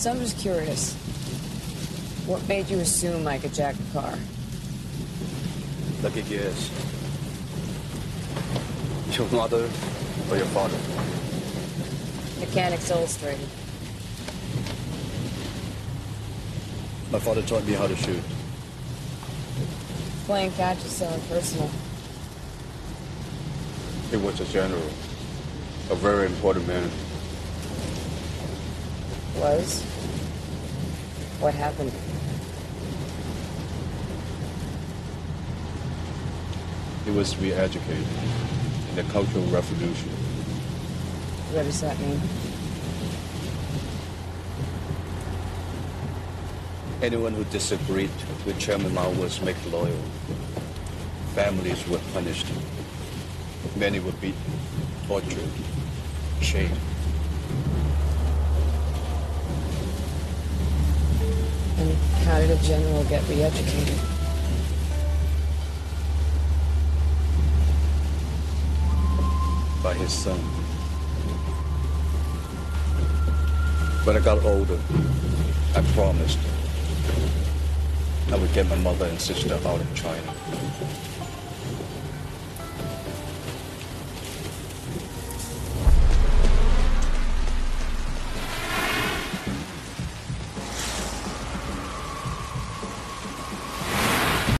So I'm just curious. What made you assume I could jack a car? Lucky guess. Your mother or your father? Mechanics Illustrated. My father taught me how to shoot. Playing catch is so impersonal. He was a general. A very important man. Was? What happened? He was re-educated in the Cultural Revolution. What does that mean? Anyone who disagreed with Chairman Mao was made loyal. Families were punished. Many were beaten, tortured, shamed. And how did a general get re-educated? By his son. When I got older, I promised I would get my mother and sister out of China.